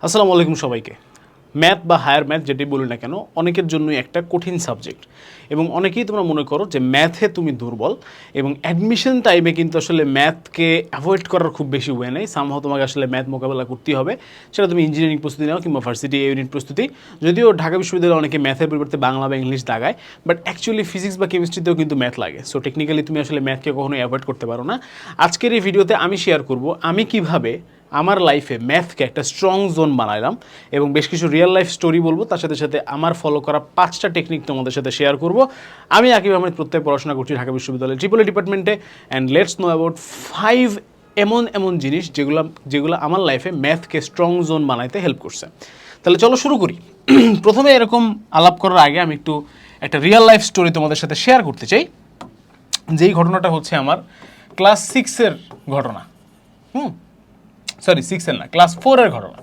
আসসালামু আলাইকুম সবাইকে। ম্যাথ বা হায়ার ম্যাথ যেটাই বলি না কেন অনেকের জন্যই একটা কঠিন সাবজেক্ট এবং অনেকেই তোমরা মনে করো যে ম্যাথে তুমি দুর্বল এবং অ্যাডমিশন টাইমে কিন্তু আসলে ম্যাথকে অ্যাভয়েড করার খুব বেশি ওয়ে নেই। সামহাও তোমাকে আসলে ম্যাথ মোকাবেলা করতেই হবে, সেটা তুমি ইঞ্জিনিয়ারিং প্রস্তুতি নাও কিংবা ভার্সিটি ইউনিট প্রস্তুতি। যদিও ঢাকা বিশ্ববিদ্যালয়ে অনেকে ম্যাথের পরিবর্তে বাংলা বা ইংলিশ দাগায়, বাট অ্যাকচুয়ালি ফিজিক্স বা কেমিস্ট্রিতেও কিন্তু ম্যাথ লাগে। সো টেকনিক্যালি তুমি আসলে ম্যাথকে কখনোই অ্যাভয়েড করতে পারো না। আজকের এই ভিডিওতে আমি শেয়ার করব আমি কিভাবে আমার লাইফে ম্যাথকে একটা স্ট্রং জোন বানাইলাম এবং বেশ কিছু রিয়েল লাইফ স্টোরি বলবো, তার সাথে সাথে আমার ফলো করা 5টা টেকনিক তোমাদের সাথে শেয়ার করব। আমি আকিব আহমেদ প্রত্যেক পড়াশোনা করছি ঢাকা বিশ্ববিদ্যালয়ের ট্রিপল ডিপার্টমেন্টে, অ্যান্ড লেটস নো অ্যাবাউট 5 এমন জিনিস যেগুলো আমার লাইফে ম্যাথকে স্ট্রং জোন বানাইতে হেল্প করছে। তাহলে চলো শুরু করি। প্রথমে এরকম আলাপ করার আগে আমি একটু একটা রিয়েল লাইফ স্টোরি তোমাদের সাথে শেয়ার করতে চাই, যেই ঘটনাটা হচ্ছে আমার ক্লাস 6-এর ঘটনা। সরি 6-এর না, ক্লাস 4-এর ঘটনা।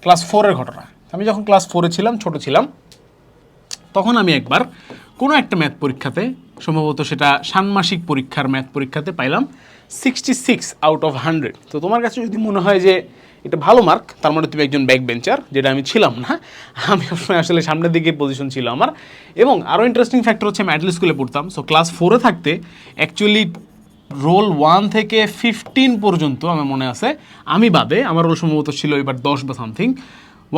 ক্লাস 4-এর ঘটনা, আমি যখন ক্লাস 4-এ ছিলাম, ছোট ছিলাম, তখন আমি একবার কোনো একটা ম্যাথ পরীক্ষাতে, সম্ভবত সেটা ষান্মাসিক পরীক্ষার ম্যাথ পরীক্ষাতে পাইলাম 66 আউট অফ 100। তো তোমার কাছে যদি মনে হয় যে এটা ভালো মার্ক, তার মানে তুমি একজন ব্যাক বেঞ্চার, যেটা আমি ছিলাম না। আমি আসলে সামনের দিকে পজিশন ছিল আমার। এবং আরও ইন্টারেস্টিং ফ্যাক্টর হচ্ছে আমি অ্যাডলি স্কুলে পড়তাম। সো ক্লাস 4-এ থাকতে অ্যাকচুয়ালি রোল 1 থেকে 15 পর্যন্ত আমার মনে আছে, আমি বাদে, আমার রোল সম্ভবত ছিল এবার 10 বা সামথিং,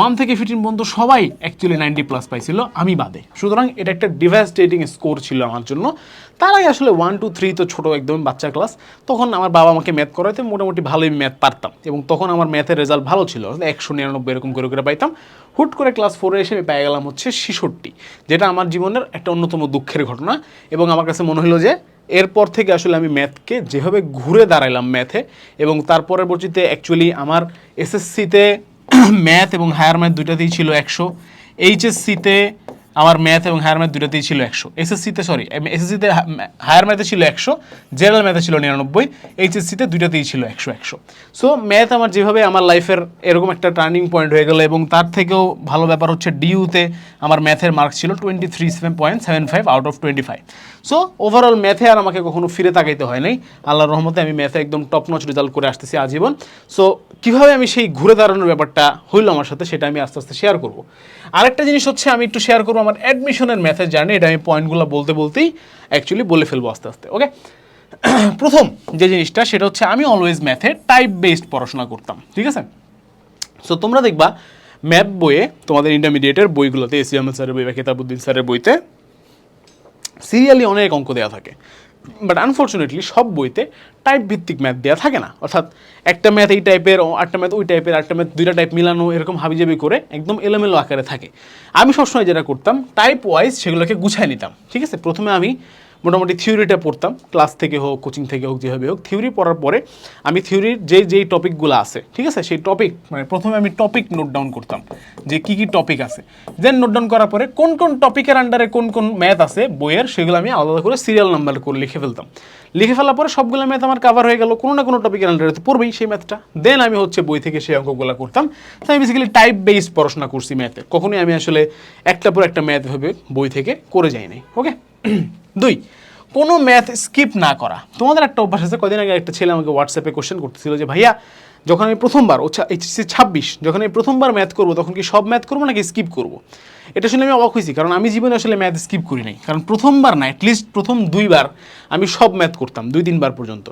1 থেকে 15 পর্যন্ত সবাই অ্যাকচুয়ালি 90+ পাইছিল, আমি বাদে। সুতরাং এটা একটা ডিভাস্টেটিং স্কোর ছিল আমার জন্য। তার আগে আসলে 1, 2, 3 তো ছোটো একদম বাচ্চা ক্লাস, তখন আমার বাবা আমাকে ম্যাথ করাইতে মোটামুটি ভালোই ম্যাথ পারতাম এবং তখন আমার ম্যাথের রেজাল্ট ভালো ছিল, 199 এরকম করে পাইতাম। হুট করে ক্লাস 4-এ এসে আমি পেয়ে গেলাম হচ্ছে 66, যেটা আমার জীবনের একটা অন্যতম দুঃখের ঘটনা। এবং আমার কাছে মনে হলো যে এরপর থেকে আসলে আমি ম্যাথকে যেভাবে ঘুরে দাঁড়াইলাম ম্যাথে, এবং তার পরবর্তীতে অ্যাকচুয়ালি আমার এসএসসিতে ম্যাথ এবং হায়ার ম্যাথ দুইটাতেই ছিল 100, এইচএসসিতে আমার ম্যাথ এবং হায়ার ম্যাথ দুইটাতেই ছিল 100, এসএসসিতে হায়ার ম্যাথে ছিল 100, জেনারেল ম্যাথে ছিল 99, এইচএসসিতে দুইটাতেই ছিল 100। সো ম্যাথ আমার যেভাবে আমার লাইফের এরকম একটা টার্নিং পয়েন্ট হয়ে গেল, এবং তার থেকেও ভালো ব্যাপার হচ্ছে ডিইউতে আমার ম্যাথের মার্ক ছিল 23.75 আউট অফ 25। সো ওভারঅল ম্যাথে আর আমাকে কখনো ফিরে তাকাইতে হয় নাই। আল্লাহর রহমতে আমি ম্যাথে একদম টপ নচ রেজাল্ট করে আসতেছি আজীবন। সো কীভাবে আমি সেই ঘুরে দাঁড়ানোর ব্যাপারটা হইলো আমার সাথে, সেটা আমি আস্তে আস্তে শেয়ার করবো। আরেকটা জিনিস হচ্ছে আমি একটু শেয়ার করবো আমার অ্যাডমিশনের ম্যাথের জার্নি। এটা আমি পয়েন্টগুলো বলতেই অ্যাকচুয়ালি বলে ফেলবো আস্তে আস্তে। ওকে, প্রথম যে জিনিসটা সেটা হচ্ছে আমি অলওয়েজ ম্যাথে টাইপ বেসড পড়াশোনা করতাম, ঠিক আছে? সো তোমরা দেখবা ম্যাথ বইয়ে, তোমাদের ইন্টারমিডিয়েটের বইগুলোতে, এসি আহমেদ স্যারের বই বা কিতাবুদ্দিন স্যারের বইতে সিরিয়ালি অনেক অঙ্ক দেওয়া থাকে, বাট আনফর্চুনেটলি সব বইতে টাইপ ভিত্তিক ম্যাথ দেওয়া থাকে না। অর্থাৎ একটা ম্যাথ এই টাইপের, একটা ম্যাথ ওই টাইপের, একটা ম্যাথ দুইটা টাইপ মিলানো, এরকম হাবিজাবি করে একদম এলোমেলো আকারে থাকে। আমি সবসময় যেটা করতাম, টাইপ ওয়াইজ সেগুলোকে গুছায় নিতাম, ঠিক আছে? প্রথমে আমি মোটামুটি থিওরিটা পড়তাম, ক্লাস থেকে হোক, কোচিং থেকে হোক, যেভাবে হোক। থিওরি পড়ার পরে আমি থিওরির যেই টপিকগুলো আছে, ঠিক আছে, সেই টপিক, মানে প্রথমে আমি টপিক নোট ডাউন করতাম যে কী কী টপিক আছে। দেন নোট ডাউন করার পরে কোন কোন টপিকের আন্ডারে কোন কোন ম্যাথ আছে বইয়ের, সেগুলো আমি আলাদা করে সিরিয়াল নাম্বার করে লিখে ফেলতাম। লিখে ফেলার পরে সবগুলো ম্যাথ আমার কাভার হয়ে গেল, কোনো না কোনো টপিকের আন্ডারে তো পড়বেই সেই ম্যাথটা। দেন আমি হচ্ছে বই থেকে সেই অঙ্কগুলো করতাম। তো আমি বেসিক্যালি টাইপ বেসড পড়াশোনা করছি ম্যাথে, কখনোই আমি আসলে একটার পর একটা ম্যাথ ভেবে বই থেকে করে যাই নাই। ওকে, 2, কোনো ম্যাথ স্কিপ না করা। তোমাদের একটা অভ্যাস আছে, কদিন আগে একটা ছেলে আমাকে হোয়াটসঅ্যাপে কোশ্চেন করতেছিল যে ভাইয়া, যখন আমি প্রথমবার এইচএসসি 26 যখন আমি প্রথমবার ম্যাথ করবো, তখন কি সব ম্যাথ করবো নাকি স্কিপ করবো? এটা শুনে আমি অবাক হয়েছি, কারণ আমি জীবনে আসলে ম্যাথ স্কিপ করি নাই। কারণ প্রথমবার না, অ্যাটলিস্ট প্রথম 2বার আমি সব ম্যাথ করতাম, 2-3বার পর্যন্ত।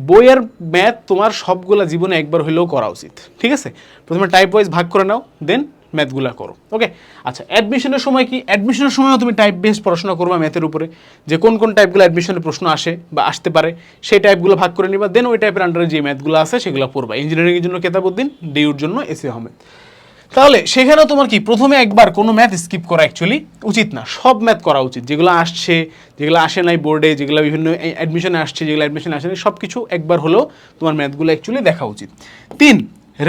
বইয়ের ম্যাথ তোমার সবগুলা জীবনে একবার হলেও করা উচিত, ঠিক আছে? প্রথমে টাইপ ওয়াইজ ভাগ করে নাও, দেন ম্যাথগুলো করো। ওকে, আচ্ছা, অ্যাডমিশনের সময় কি? অ্যাডমিশনের সময়ও তুমি টাইপ বেসড পড়াশোনা করবা ম্যাথের উপরে, যে কোন কোন টাইপগুলো অ্যাডমিশনের প্রশ্ন আসে বা আসতে পারে, সেই টাইপগুলো ভাগ করে নিবা। দেন ওই টাইপের আন্ডারে যে ম্যাথগুলো আছে সেগুলো পড়বা। ইঞ্জিনিয়ারিংয়ের জন্য কিতাবুদ্দিন, ডিউর জন্য এসি আহমেদ। তাহলে সেখানেও তোমার কি প্রথমে একবার কোনো ম্যাথ স্কিপ করা অ্যাকচুয়ালি উচিত না, সব ম্যাথ করা উচিত। যেগুলো আসছে, যেগুলো আসে নাই বোর্ডে, যেগুলো বিভিন্ন অ্যাডমিশনে আসছে, যেগুলো অ্যাডমিশনে আসে নাই, সব কিছু একবার হলেও তোমার ম্যাথগুলো অ্যাকচুয়ালি দেখা উচিত। 3,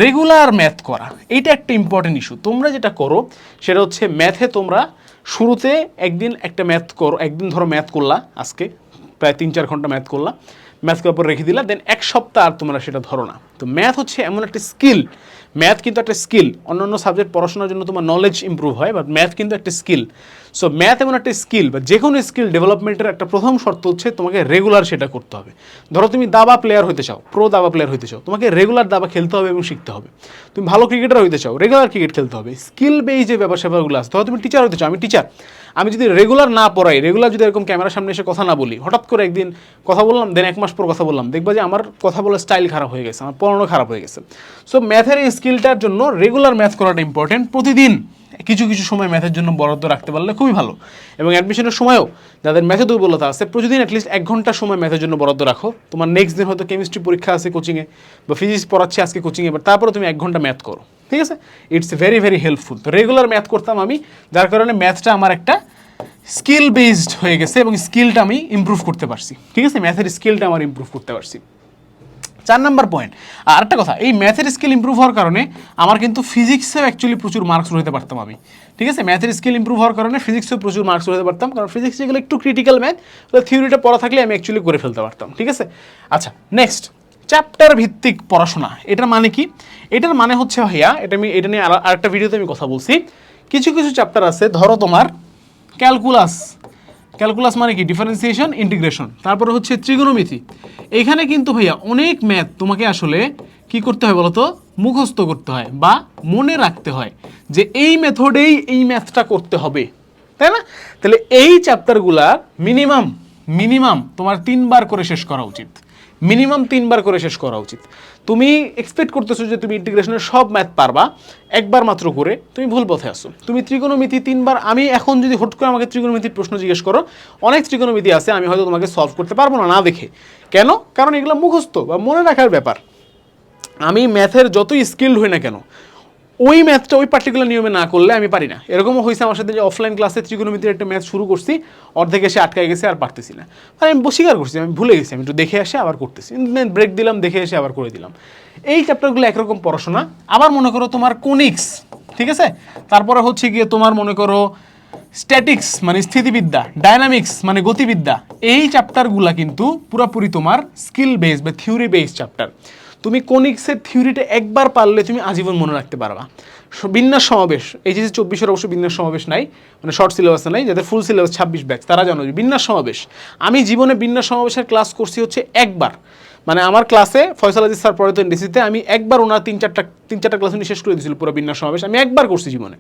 রেগুলার ম্যাথ করা। এইটা একটা ইম্পর্টেন্ট ইস্যু। তোমরা যেটা করো সেটা হচ্ছে ম্যাথে তোমরা শুরুতে একদিন একটা ম্যাথ করো, একদিন ধরো ম্যাথ করলা, আজকে প্রায় 3-4 ঘন্টা ম্যাথ করলা, ম্যাথ করার পর রেখে দিলা, দেন 1 সপ্তাহ আর তোমরা সেটা ধরো না। তো ম্যাথ হচ্ছে এমন একটা স্কিল, ম্যাথ কিন্তু একটা স্কিল। অন্যান্য সাবজেক্ট পড়াশোনার জন্য তোমার নলেজ ইমপ্রুভ হয়, বাট ম্যাথ কিন্তু একটা স্কিল। সো ম্যাথ এমন একটা স্কিল, বা যে কোনো স্কিল ডেভেলপমেন্টের একটা প্রথম শর্ত হচ্ছে তোমাকে রেগুলার সেটা করতে হবে। ধরো তুমি দাবা প্লেয়ার হতে চাও, প্রো দাবা প্লেয়ার হতে চাও, তোমাকে রেগুলার দাবা খেলতে হবে এবং শিখতে হবে। তুমি ভালো ক্রিকেটার হতে চাও, রেগুলার ক্রিকেট খেলতে হবে। স্কিল বেস যে ব্যাপার স্যাপারগুলো আছে, ধরো তুমি টিচার হতে চাও, আমি টিচার, আমি যদি রেগুলার না পড়াই, রেগুলার যদি এরকম ক্যামেরার সামনে এসে কথা না বলি, হঠাৎ করে একদিন কথা বললাম, দেন 1 মাস পর কথা বললাম, দেখবা যে আমার কথা বলার স্টাইল খারাপ হয়ে গেছে, আমার পড়ানো খারাপ হয়ে গেছে। সো ম্যাথের এই স্কিলটার জন্য রেগুলার ম্যাথ করাটা ইম্পর্টেন্ট। প্রতিদিন কিছু কিছু সময় ম্যাথের জন্য বরাদ্দ রাখতে পারলে খুবই ভালো। এবং অ্যাডমিশনের সময়ও যাদের ম্যাথে দুর্বলতা আছে, প্রতিদিন অ্যাটলিস্ট 1 ঘন্টা সময় ম্যাথের জন্য বরাদ্দ রাখো। তোমার নেক্সট দিন হয়তো কেমিস্ট্রি পরীক্ষা আছে কোচিংয়ে, বা ফিজিক্স পড়াচ্ছে আজকে কোচিংয়ে, বাট তারপরে তুমি 1 ঘন্টা ম্যাথ করো, ঠিক আছে? It's very very helpful. তো রেগুলার ম্যাথ করতাম আমি, যার কারণে ম্যাথটা আমার একটা স্কিল বেসড হয়ে গেছে এবং স্কিলটা আমি ইমপ্রুভ করতে পারছি, ঠিক আছে? ম্যাথের স্কিলটা আমার ইমপ্রুভ করতে পারছি। 4 নাম্বার পয়েন্ট, আর একটা কথা, এই ম্যাথের স্কিল ইমপ্রুভ হওয়ার কারণে আমার কিন্তু ফিজিক্সেও অ্যাকচুয়ালি প্রচুর মার্কস রইতে পারতাম আমি, ঠিক আছে? ম্যাথের স্কিল ইমপ্রুভ হওয়ার কারণে ফিজিক্সেও প্রচুর মার্কস রইতে পারতাম, কারণ ফিজিক্স যেগুলো একটু ক্রিটিক্যাল ম্যাথ, থিওরিটা পড়া থাকলে আমি অ্যাকচুয়ালি করে ফেলতে পারতাম, ঠিক আছে? আচ্ছা, নেক্সট, চ্যাপ্টার ভিত্তিক পড়াশোনা। এটার মানে কি? এটার মানে হচ্ছে ভাইয়া, এটা নিয়ে আরেকটা ভিডিওতে আমি কথা বলছি। কিছু কিছু চ্যাপ্টার আছে, ধরো তোমার ক্যালকুলাস, ক্যালকুলাস মানে কি? ডিফারেন্সিয়েশন, ইন্টিগ্রেশন, তারপরে হচ্ছে ত্রিগোণমিতি। এখানে কিন্তু ভাইয়া অনেক ম্যাথ তোমাকে আসলে কি করতে হয় বলতো? মুখস্থ করতে হয় বা মনে রাখতে হয় যে এই মেথডেই এই ম্যাথটা করতে হবে, তাই না? তাহলে এই চ্যাপ্টারগুলার মিনিমাম তোমার 3 বার করে শেষ করা উচিত, মিনিমাম 3 বার করে শেষ করা উচিত। তুমি এক্সপেক্ট করতেছো যে তুমি ইন্টিগ্রেশনের সব ম্যাথ পারবা একবার মাত্র করে, তুমি ভুল পথে আসো। তুমি ত্রিকোণমিতি 3 বার, আমি এখন যদি হুট করে আমাকে ত্রিকোণমিতির প্রশ্ন জিজ্ঞেস করো, অনেক ত্রিকোণমিতি আছে আমি হয়তো তোমাকে সলভ করতে পারবো না, না দেখে। কেন? কারণ এগুলো মুখস্থ বা মনে রাখার ব্যাপার। আমি ম্যাথের যতই স্কিল্ড হই না কেন, ওই ম্যাথটা ওই পার্টিকুলার নিয়মে না করলে আমি পারি না। এরকমও হয়েছে আমার সাথে যে অফলাইন ক্লাসে ত্রিকোণমিতির একটা ম্যাথ শুরু করছি, অর্ধেক এসে আটকায় গেছে, আর পারতেছি না। আর আমি স্বীকার করছি আমি ভুলে গেছি, আমি একটু দেখে এসে আবার করতেছি, ব্রেক দিলাম, দেখে এসে আবার করে দিলাম। এই চ্যাপ্টারগুলো একরকম পড়াশোনা। আবার মনে করো তোমার কোনিক্স, ঠিক আছে? তারপরে হচ্ছে গিয়ে তোমার মনে করো স্ট্যাটিক্স মানে স্থিতিবিদ্যা, ডায়নামিক্স মানে গতিবিদ্যা। এই চ্যাপ্টারগুলো কিন্তু পুরোপুরি তোমার স্কিল বেস বা থিওরি বেস চ্যাপ্টার। তুমি কোনিক্সের থিওরিটা একবার পারলে তুমি আজীবন মনে রাখতে পারবা। বিন্যাস সমাবেশ, এই যে 24-এর অবশ্য বিন্যাস সমাবেশ নাই, মানে শর্ট সিলেবাসে নাই, যাদের ফুল সিলেবাস 26 ব্যাচ তারা জানো যে বিন্যাস সমাবেশ। আমি জীবনে বিন্যাস সমাবেশের ক্লাস করছি হচ্ছে একবার, মানে আমার ক্লাসে ফয়সাল আজিজ স্যার পড়ে তো এনডিসিতে, আমি একবার ওনার 3-4টা ক্লাস উনি শেষ করে দিয়েছিল পুরো বিন্যাস সমাবেশ, আমি একবার করছি জীবনে।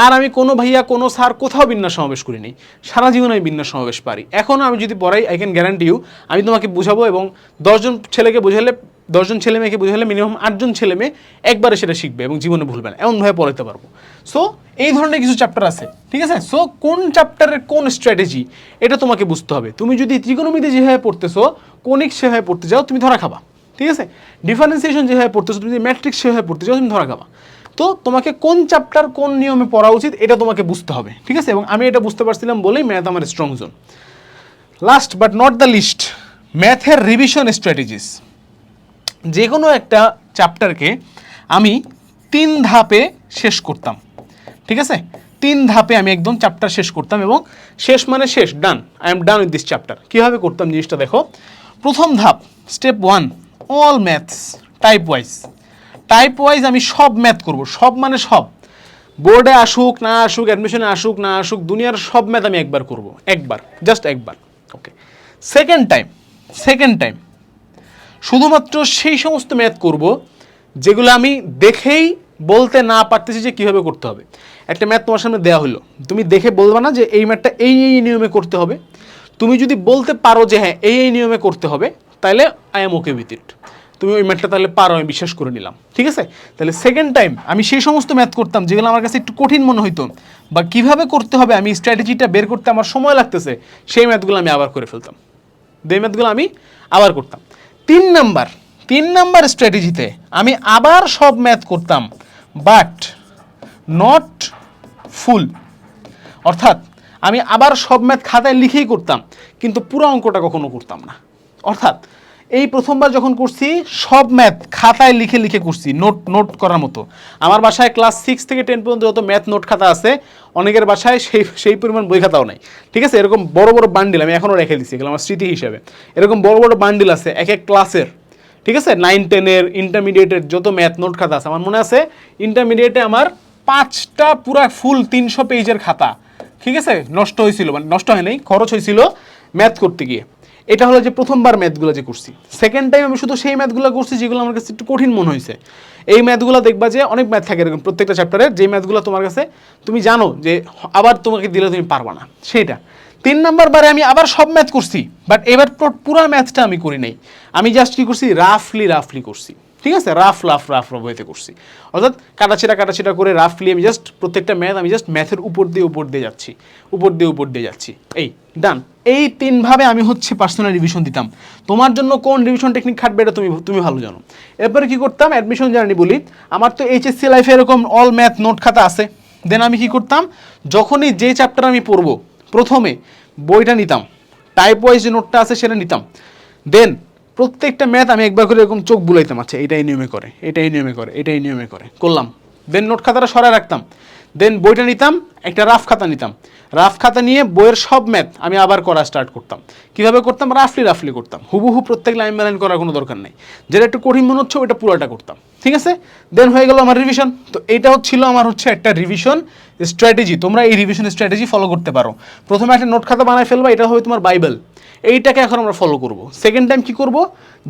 আর আমি কোনো ভাইয়া কোনো স্যার কোথাও বিন্যাস সমাবেশ করিনি, সারা জীবনে আমি বিন্যাস সমাবেশ পারি। এখন আমি যদি পড়াই, আই ক্যান গ্যারান্টি ইউ, আমি তোমাকে বুঝাবো এবং 10 জন ছেলেকে বোঝালে, 10 জন ছেলে মেয়েকে বোঝালে মিনিমাম 8 জন ছেলে মেয়ে একবারে সেটা শিখবে এবং জীবনে ভুলবে না, এমনভাবে পড়াতে পারবো। সো এই ধরনের কিছু চ্যাপ্টার আছে, ঠিক আছে? সো কোন চ্যাপ্টারের কোন স্ট্র্যাটেজি এটা তোমাকে বুঝতে হবে। তুমি যদি ত্রিকোণমিতি যেভাবে পড়তেছো, কোনিক্স সেভাবে পড়তে যাও, তুমি ধরা খাবা, ঠিক আছে? ডিফারেন্সিয়েশন যেভাবে পড়তেছো, তুমি যদি ম্যাট্রিক্স সেভাবে পড়তে যাও, তুমি ধরা খাবা। তো তোমাকে কোন চ্যাপ্টার কোন নিয়মে পড়া উচিত এটা তোমাকে বুঝতে হবে, ঠিক আছে? এবং আমি এটা বুঝতে পারছিলাম বলেই ম্যাথ আমার strong zone. Last but not the least, ম্যাথের রিভিশন স্ট্র্যাটেজিস। যে কোনো একটা চ্যাপ্টারকে আমি 3 ধাপে শেষ করতাম, ঠিক আছে? 3 ধাপে আমি একদম চ্যাপ্টার শেষ করতাম, এবং শেষ মানে শেষ, done, I am done with this chapter. কীভাবে করতাম জিনিসটা দেখো। প্রথম ধাপ, step 1, all maths type wise আমি সব ম্যাথ করব, সব মানে সব, বোর্ডে আসুক না আসুক, অ্যাডমিশনে আসুক না আসুক, দুনিয়ার সব ম্যাথ আমি একবার করব, একবার, জাস্ট একবার, ওকে? সেকেন্ড টাইম শুধুমাত্র সেই সমস্ত ম্যাথ করব যেগুলো আমি দেখেই বলতে না পারতেছি যে কীভাবে করতে হবে। একটা ম্যাথ তোমার সামনে দেওয়া হলো, তুমি দেখে বলবা না যে এই ম্যাথটা এই নিয়মে করতে হবে। তুমি যদি বলতে পারো যে হ্যাঁ এই নিয়মে করতে হবে, তাহলে I am okay with it, তুমি ওই ম্যাথটা তাহলে পারো, আমি বিশ্বাস করে নিলাম, ঠিক আছে? তাহলে সেকেন্ড টাইম আমি সেই সমস্ত ম্যাথ করতাম যেগুলো আমার কাছে একটু কঠিন মনে হইতো, বা কীভাবে করতে হবে আমি স্ট্র্যাটেজিটা বের করতে আমার সময় লাগতেছে, সেই ম্যাথগুলো আমি আবার করে ফেলতাম, এই ম্যাথগুলো আমি আবার করতাম। 3 নাম্বার স্ট্র্যাটেজিতে আমি আবার সব ম্যাথ করতাম, বাট নট ফুল, অর্থাৎ আমি আবার সব ম্যাথ খাতায় লিখেই করতাম, কিন্তু পুরো অঙ্কটা কখনো করতাম না। অর্থাৎ এই প্রথমবার যখন করছি, সব ম্যাথ খাতায় লিখে করছি, নোট করার মতো। আমার বাসায় ক্লাস 6 থেকে 10 পর্যন্ত যত ম্যাথ নোট খাতা আছে, অনেকের বাসায় সেই পরিমাণ বই খাতাও নাই, ঠিক আছে? এরকম বড় বড় বান্ডিল আমি এখনও রেখে দিচ্ছি, এগুলো আমার স্মৃতি হিসেবে। এরকম বড় বড় বান্ডিল আছে এক এক ক্লাসের, ঠিক আছে 9-10-এর ইন্টারমিডিয়েটের যত ম্যাথ নোট খাতা আছে আমার মনে আছে ইন্টারমিডিয়েটে আমার 5টা পুরা ফুল 300 পেজের খাতা ঠিক আছে নষ্ট হয়েছিল, মানে নষ্ট হয় নাই, খরচ হয়েছিল ম্যাথ করতে গিয়ে। এটা হলো যে প্রথমবার ম্যাথগুলো যে করছি। সেকেন্ড টাইম আমি শুধু সেই ম্যাথগুলো করছি যেগুলো আমার কাছে একটু কঠিন মনে হয়েছে। এই ম্যাথগুলো দেখবা যে অনেক ম্যাথ থাকে এরকম প্রত্যেকটা চ্যাপ্টারের, যে ম্যাথগুলো তোমার কাছে তুমি জানো যে আবার তোমাকে দিলে তুমি পারবা না সেইটা। 3 নাম্বার বারে আমি আবার সব ম্যাথ করছি, বাট এবার পুরো ম্যাথটা আমি করি নাই, আমি জাস্ট কি করছি রাফলি করছি, ঠিক আছে রাফ ওয়েতে করছি, অর্থাৎ কাটাছিটা করে রাফলি আমি জাস্ট প্রত্যেকটা ম্যাথ আমি জাস্ট ম্যাথের উপর দিয়ে যাচ্ছি, উপর দিয়ে যাচ্ছি, এই ডান। এই 3 ভাবে আমি হচ্ছে পার্সোনাল রিভিশন দিতাম। তোমার জন্য কোন রিভিশন টেকনিক খাটবে এটা তুমি ভালো জানো। এরপরে কি করতাম, অ্যাডমিশন জার্নি বলি, আমার তো এইচএসসি লাইফে এরকম অল ম্যাথ নোট খাতা আছে। দেন আমি কি করতাম, যখনই যে চ্যাপ্টার আমি পড়বো প্রথমে বইটা নিতাম, টাইপ ওয়াইজ যে নোটটা আছে সেটা নিতাম, দেন প্রত্যেকটা ম্যাথ আমি একবার করে এরকম চোখ বুলাইতাম, আচ্ছা এটাই নিয়মে করে করলাম। দেন নোট খাতাটা সরায় রাখতাম, দেন বইটা নিতাম, একটা রাফ খাতা নিতাম, রাফ খাতা নিয়ে বইয়ের সব ম্যাথ আমি আবার করা স্টার্ট করতাম। কীভাবে করতাম, রাফলি করতাম, হুবহু প্রত্যেক লাইন বাই করার কোনো দরকার নেই, যেটা একটু কঠিন মনে হচ্ছে ওইটা পুরোটা করতাম, ঠিক আছে। দেন হয়ে গেল আমার রিভিশন। তো এইটাও ছিল আমার হচ্ছে একটা রিভিশন স্ট্র্যাটেজি। তোমরা এই রিভিশন স্ট্র্যাটেজি ফলো করতে পারো। প্রথমে একটা নোট খাতা বানায় ফেলবা, এটা হবে তোমার বাইবেল, এইটাকে এখন আমরা ফলো করব। সেকেন্ড টাইম কি করব,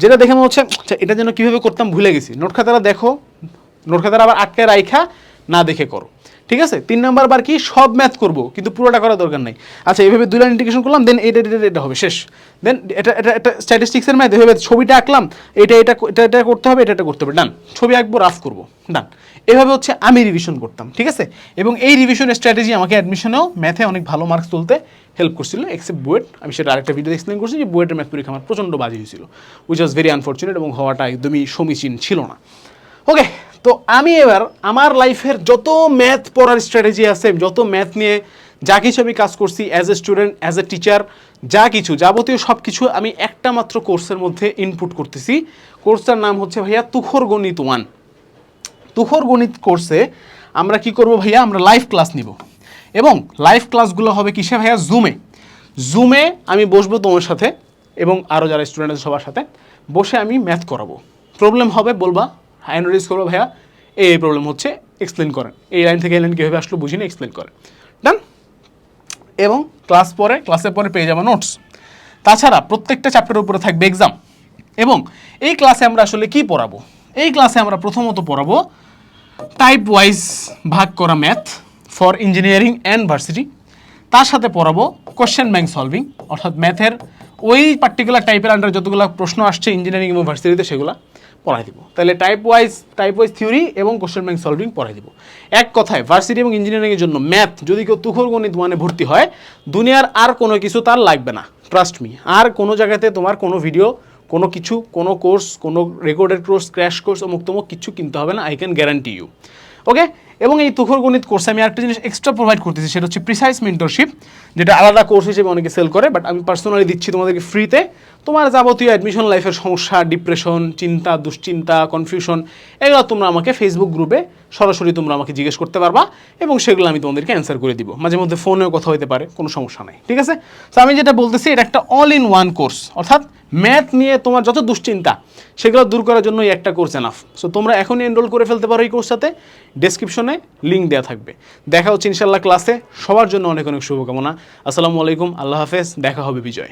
যেটা দেখে মনে হচ্ছে আচ্ছা এটা যেন কীভাবে করতাম ভুলে গেছি, নোট খাতাটা দেখো, নোট খাতাটা আবার আটকে রাইখা না দেখে করো, ঠিক আছে। 3 নাম্বার বার কি, সব ম্যাথ করব কিন্তু পুরোটা করার দরকার নাই, আচ্ছা এইভাবে 2 লাইন ইন্টিগ্রেশন করলাম, দেন এটা হবে শেষ। দেন এটা স্ট্যাটিস্টিক্সের ম্যাথ, এভাবে ছবিটা আঁকলাম, এটা করতে হবে, এটা করতে হবে, ডান। ছবি আঁকবো, রাফ করবো, ডান। এভাবে হচ্ছে আমি রিভিশন করতাম, ঠিক আছে। এবং এই রিভিশন স্ট্র্যাটেজি আমাকে অ্যাডমিশনেও ম্যাথে অনেক ভালো মার্কস তুলতে হেল্প করছিল, এক্সেপ্ট বুয়েট। আমি সেটা আরেকটা ভিডিও এক্সপ্লেন করছি যে বুয়েটের ম্যাথ পরীক্ষা আমার প্রচণ্ড বাজে হয়েছিল, উইচ ওয়াজ ভেরি আনফর্চুনেট, এবং হওয়াটা একদমই সমীচীন ছিল না। ওকে, তো আমি এবার আমার লাইফের যত ম্যাথ পড়ার স্ট্র্যাটেজি আছে, যত ম্যাথ নিয়ে যা কিছু আমি কাজ করছি as a student, as a teacher, যা কিছু যাবতীয় সব কিছু আমি একটা মাত্র কোর্সের মধ্যে ইনপুট করতেছি। কোর্সটার নাম হচ্ছে ভাইয়া তুখোর গণিত 1। তুখোর গণিত কোর্সে আমরা কি করব ভাইয়া, আমরা লাইভ ক্লাস নিব, এবং লাইভ ক্লাসগুলো হবে কিসে ভাইয়া, জুমে আমি বসবো তোমার সাথে এবং আরও যারা স্টুডেন্ট আছে সবার সাথে বসে আমি ম্যাথ করাবো। প্রবলেম হবে বলবা, হ্যান্ড রেজ করবো, ভাইয়া এই প্রবলেম হচ্ছে, এক্সপ্লেন করেন, এই লাইন থেকে এই লাইন কীভাবে আসলো বুঝিনি, এক্সপ্লেন করেন, ডান। এবং ক্লাসের পরে পেয়ে যাবো নোটস। তাছাড়া প্রত্যেকটা চ্যাপ্টারের উপরে থাকবে এক্সাম। এবং এই ক্লাসে আমরা আসলে কি পড়াবো, এই ক্লাসে আমরা প্রথমত পড়াবো টাইপ ওয়াইজ ভাগ করা math for engineering and varsity. তার সাথে পড়াবো কোশ্চেন ব্যাংক সলভিং, অর্থাৎ ম্যাথের ওই পার্টিকুলার টাইপের আন্ডার যতগুলো প্রশ্ন আসছে ইঞ্জিনিয়ারিং এবং ভার্সিটিতে সেগুলো পড়াই দিব। তাহলে টাইপ ওয়াইজ থিওরি এবং কোশ্চেন ব্যাংক সলভিং পড়াই দিব। এক কথায় ভার্সিটি এবং ইঞ্জিনিয়ারিংয়ের জন্য ম্যাথ যদি কেউ তুখোর গণিত 1-এ ভর্তি হয়, দুনিয়ার আর কোনো কিছু তার লাগবে না, ট্রাস্ট মি। আর কোনো জায়গাতে তোমার কোনো ভিডিও, কোনো কিছু, কোনো কোর্স, কোনো রেকর্ডেড কোর্স, ক্র্যাশ কোর্স, অমুক তমুক কিছু কিনতে হবে না, আই ক্যান গ্যারান্টি ইউ। ওকে, এবং এই তুখোর গণিত কোর্সে আমি একটা জিনিস এক্সট্রা প্রোভাইড করতেছি, সেটা হচ্ছে প্রিসাইজ মেন্টরশিপ, যেটা আলাদা কোর্স হিসেবে অনেকে সেল করে, বাট আমি পার্সোনালি দিচ্ছি তোমাদেরকে ফ্রিতে। তোমার যাবতীয় অ্যাডমিশন লাইফের সমস্যা, ডিপ্রেশন, চিন্তা, দুশ্চিন্তা, কনফিউশন, এগুলো তোমরা আমাকে ফেসবুক গ্রুপে সরাসরি তোমরা আমাকে জিজ্ঞেস করতে পারবা, এবং সেগুলো আমি তোমাদেরকে অ্যান্সার করে দিব। মাঝে মধ্যে ফোনেও কথা হতে পারে, কোনো সমস্যা নাই, ঠিক আছে। তো আমি যেটা বলতেছি, এটা একটা অল ইন ওয়ান কোর্স, অর্থাৎ ম্যাথ নিয়ে তোমার যত দুশ্চিন্তা সেগুলো দূর করার জন্য একটা কোর্স এনাফ। সো তোমরা এখনই এনরোল করে ফেলতে পারো এই কোর্সটাতে, ডেসক্রিপশনে লিঙ্ক দেওয়া থাকবে। দেখা হচ্ছে ইনশাল্লাহ ক্লাসে। সবার জন্য অনেক অনেক শুভকামনা। আসসালামু আলাইকুম, আল্লাহ হাফেজ, দেখা হবে বিজয়।